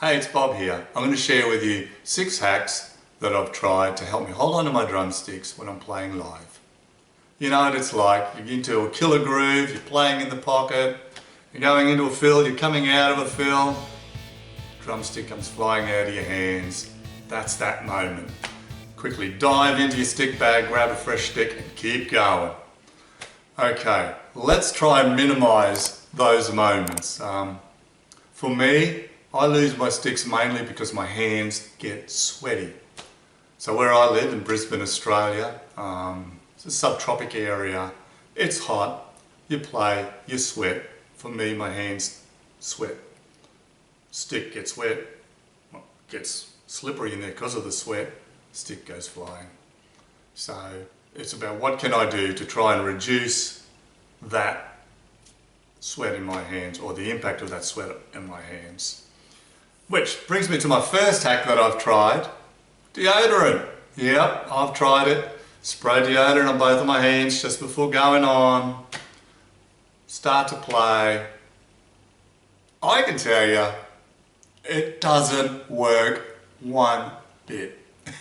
Hey, it's Bob here. I'm going to share with you 6 hacks that I've tried to help me hold on to my drumsticks when I'm playing live. You know what it's like, you're into a killer groove, you're playing in the pocket, you're going into a fill, you're coming out of a fill, drumstick comes flying out of your hands. That's that moment. Quickly dive into your stick bag, grab a fresh stick and keep going. Okay, let's try and minimize those moments. For me, I lose my sticks mainly because my hands get sweaty. So where I live in Brisbane, Australia, it's a subtropic area, it's hot, you play, you sweat. For me, my hands sweat. Stick gets wet, well, gets slippery in there because of the sweat, stick goes flying. So it's about what can I do to try and reduce that sweat in my hands, or the impact of that sweat in my hands. Which brings me to my first hack that I've tried, deodorant. Yep, I've tried it. Spray deodorant on both of my hands just before going on. Start to play. I can tell you, it doesn't work one bit.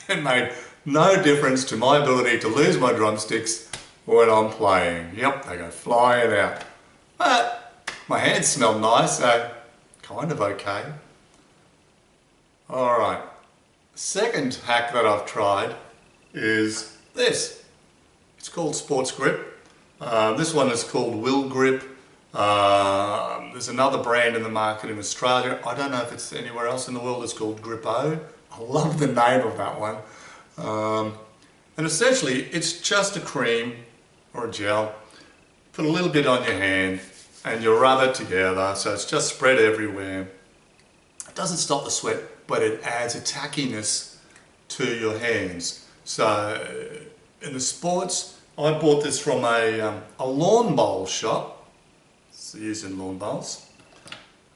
It made no difference to my ability to lose my drumsticks when I'm playing. Yep, they go flying out. But my hands smell nice, so kind of okay. Alright, second hack that I've tried is this. It's called Sports Grip. This one is called Will Grip. There's another brand in the market in Australia. I don't know if it's anywhere else in the world. It's called Grippo. I love the name of that one. And essentially it's just a cream or a gel. Put a little bit on your hand and you rub it together so it's just spread everywhere. It doesn't stop the sweat, but it adds a tackiness to your hands. So in the sports, I bought this from a lawn bowl shop. It's used in lawn bowls.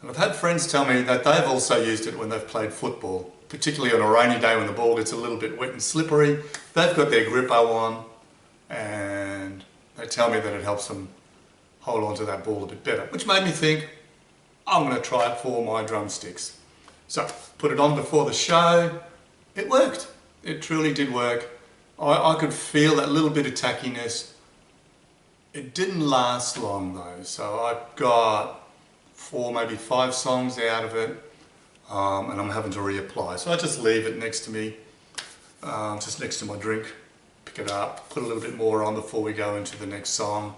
And I've had friends tell me that they've also used it when they've played football, particularly on a rainy day when the ball gets a little bit wet and slippery. They've got their Grippo on and they tell me that it helps them hold on to that ball a bit better, which made me think, I'm going to try it for my drumsticks. So, put it on before the show. It worked. It truly did work. I could feel that little bit of tackiness. It didn't last long though, so I got 4, maybe 5 songs out of it, and I'm having to reapply. So I just leave it next to me, just next to my drink, pick it up, put a little bit more on before we go into the next song,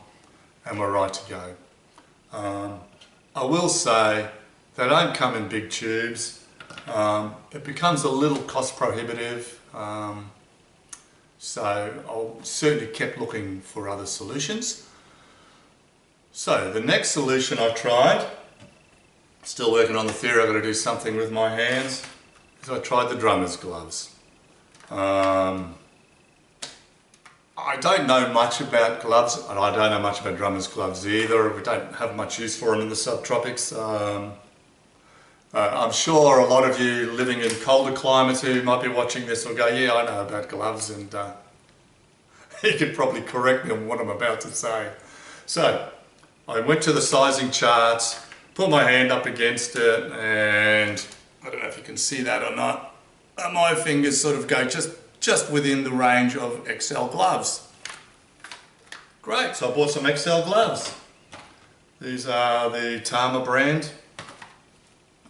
and we're right to go. I will say, they don't come in big tubes. It becomes a little cost prohibitive, so I certainly kept looking for other solutions. So the next solution I've tried, still working on the theory I've got to do something with my hands, is I tried the drummer's gloves. I don't know much about gloves, and I don't know much about drummer's gloves either. We don't have much use for them in the subtropics. I'm sure a lot of you living in colder climates who might be watching this will go, yeah, I know about gloves, and you could probably correct me on what I'm about to say. So, I went to the sizing charts, put my hand up against it, and I don't know if you can see that or not, my fingers sort of go just within the range of XL gloves. Great, so I bought some XL gloves. These are the Tama brand.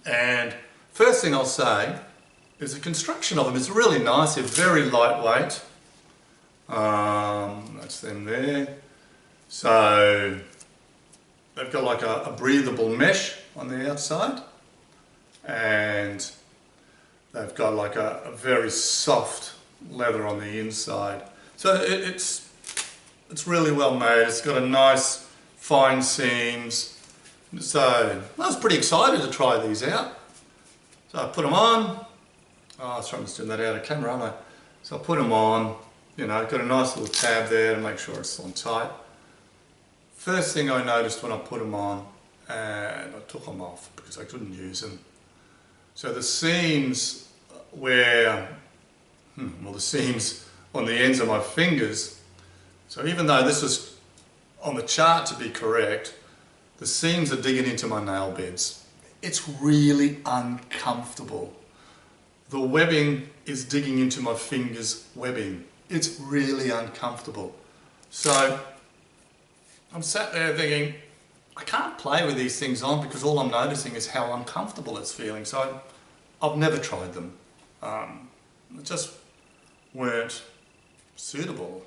And first thing I'll say is the construction of them is really nice. They're very lightweight. That's them there. So they've got like a breathable mesh on the outside, and they've got like a very soft leather on the inside. So it's really well made. It's got a nice fine seams. So I was pretty excited to try these out. So I put them on. Oh, I was trying to doing that out of camera, aren't I? So I put them on. You know, got a nice little tab there to make sure it's on tight. First thing I noticed when I put them on, and I took them off because I couldn't use them. So the seams where, well, the seams on the ends of my fingers. So even though this was on the chart to be correct, the seams are digging into my nail beds. it's really uncomfortable. The webbing is digging into my fingers' webbing. It's really uncomfortable. So I'm sat there thinking, I can't play with these things on because all I'm noticing is how uncomfortable it's feeling. So I've never tried them. They just weren't suitable.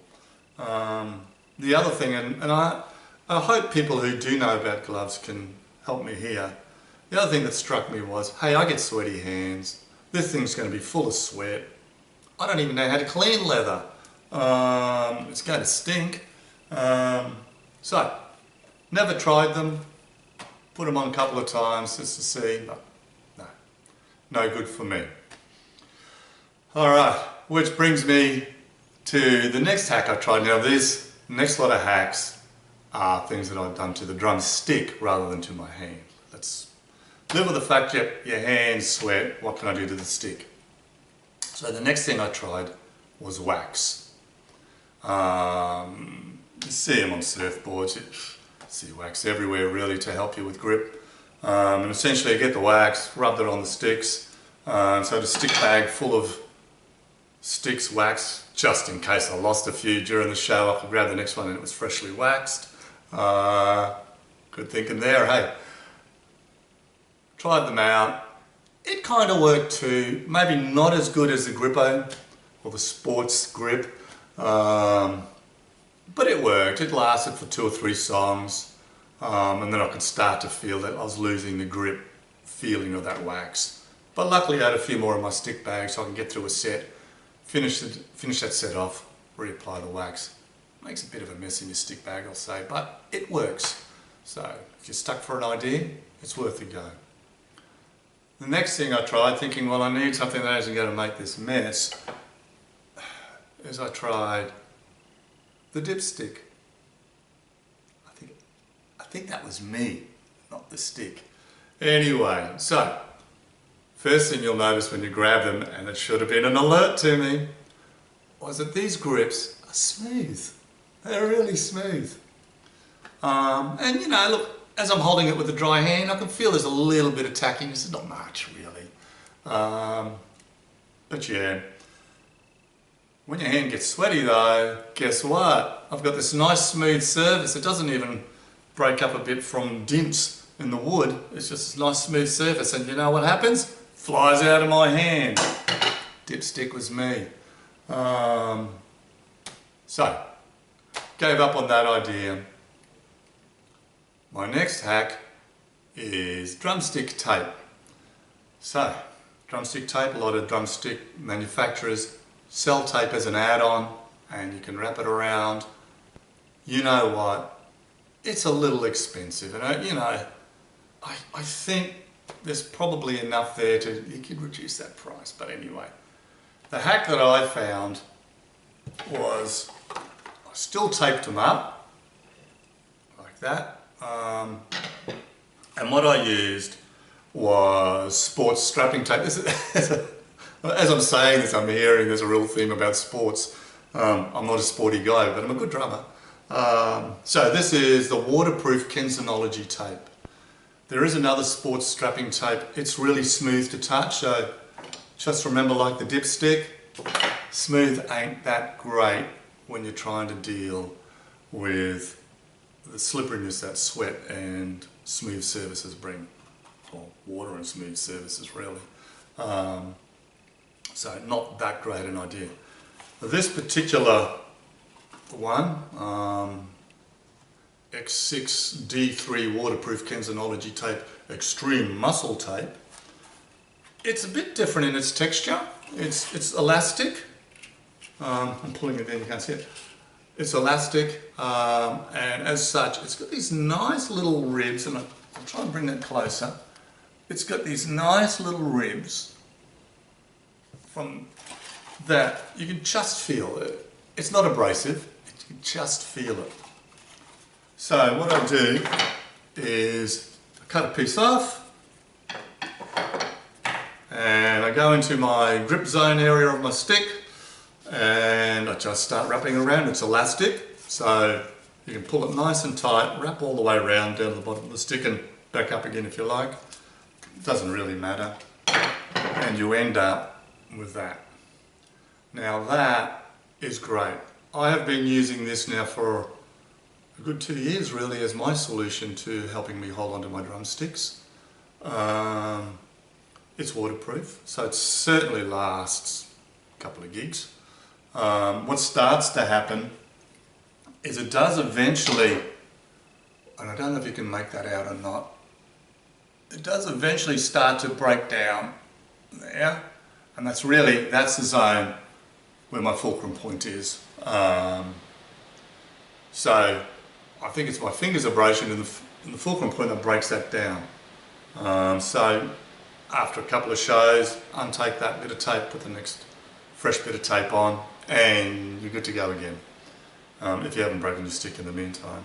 The other thing, and I hope people who do know about gloves can help me here. The other thing that struck me was, hey, I get sweaty hands. This thing's going to be full of sweat. I don't even know how to clean leather. It's going to stink. So, never tried them. Put them on a couple of times just to see, but no good for me. Alright, which brings me to the next hack I tried. Now this next lot of hacks are things that I've done to the drumstick rather than to my hand. Let's live with the fact that your hands sweat, what can I do to the stick? So the next thing I tried was wax. You see them on surfboards, you see wax everywhere really to help you with grip. And essentially you get the wax, rub it on the sticks. So the stick bag full of sticks, wax, just in case I lost a few during the show, I could grab the next one and it was freshly waxed. Good thinking there, hey. Tried them out. It kind of worked too, maybe not as good as the Grippo or the Sports Grip, but it worked. It lasted for 2 or 3 songs, and then I could start to feel that I was losing the grip feeling of that wax. But luckily I had a few more in my stick bag so I can get through a set, finish that set off, reapply the wax. Makes a bit of a mess in your stick bag, I'll say, but it works. So if you're stuck for an idea, it's worth a go. The next thing I tried, thinking, well, I need something that isn't going to make this mess, is I tried the dipstick. I think that was me, not the stick. Anyway, so first thing you'll notice when you grab them, and it should have been an alert to me, was that these grips are smooth. They're really smooth. And you know, look, as I'm holding it with a dry hand, I can feel there's a little bit of tackiness. It's not much really. But yeah, when your hand gets sweaty though, guess what? I've got this nice smooth surface. It doesn't even break up a bit from dints in the wood. It's just a nice smooth surface, and you know what happens? Flies out of my hand. Dipstick was me. So, gave up on that idea. My next hack is drumstick tape. So, drumstick tape, a lot of drumstick manufacturers sell tape as an add-on, and you can wrap it around. You know what? It's a little expensive, and you know, I think there's probably enough there to, you could reduce that price, but anyway. The hack that I found was, I still taped them up, like that. And what I used was sports strapping tape. As I'm saying this, I'm hearing there's a real theme about sports. I'm not a sporty guy, but I'm a good drummer. So this is the waterproof Kensonology tape. There is another sports strapping tape. It's really smooth to touch, so just remember, like the dipstick, smooth ain't that great when you're trying to deal with the slipperiness that sweat and smooth surfaces bring, or water and smooth surfaces really. So not that great an idea. This particular one, X6 D3 waterproof Kensonology tape, extreme muscle tape, it's a bit different in its texture. It's elastic. I'm pulling it in, you can't see it. It's elastic, and as such, it's got these nice little ribs, and I'll try and bring that closer. It's got these nice little ribs from that you can just feel it. It's not abrasive, you can just feel it. So what I do is I cut a piece off, and I go into my grip zone area of my stick, and I just start wrapping it around. It's elastic, so you can pull it nice and tight, wrap all the way around down to the bottom of the stick and back up again if you like. It doesn't really matter. And you end up with that. Now that is great. I have been using this now for a good 2 years really as my solution to helping me hold on to my drumsticks. It's waterproof, so it certainly lasts a couple of gigs. What starts to happen is it does eventually, and I don't know if you can make that out or not, it does eventually start to break down there, and that's the zone where my fulcrum point is. So I think it's my finger's abrasion in the fulcrum point that breaks that down. So after a couple of shows, untake that bit of tape, put the next fresh bit of tape on, and you're good to go again, if you haven't broken your stick in the meantime.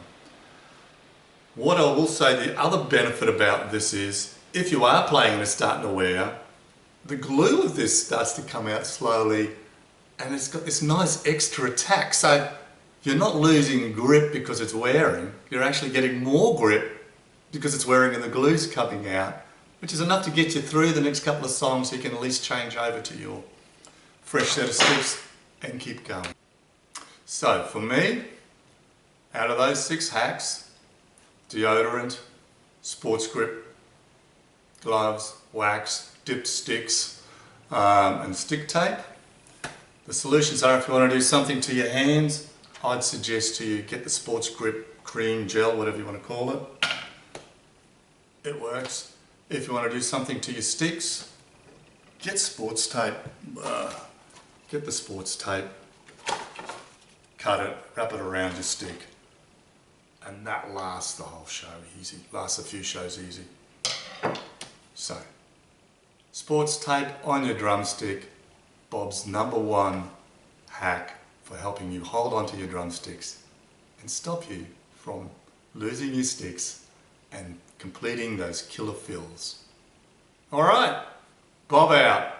What I will say, the other benefit about this is, if you are playing and it's starting to wear, the glue of this starts to come out slowly, and it's got this nice extra attack. So you're not losing grip because it's wearing, you're actually getting more grip because it's wearing and the glue's coming out, which is enough to get you through the next couple of songs so you can at least change over to your fresh set of sticks and keep going. So for me, out of those 6 hacks, deodorant, sports grip, gloves, wax, dipped sticks, and stick tape, the solutions are, if you want to do something to your hands, I'd suggest to you get the sports grip cream, gel, whatever you want to call it. It works. If you want to do something to your sticks, get sports tape. Get the sports tape, cut it, wrap it around your stick, and that lasts the whole show easy, lasts a few shows easy. So, sports tape on your drumstick, Bob's #1 hack for helping you hold on to your drumsticks and stop you from losing your sticks and completing those killer fills. Alright, Bob out.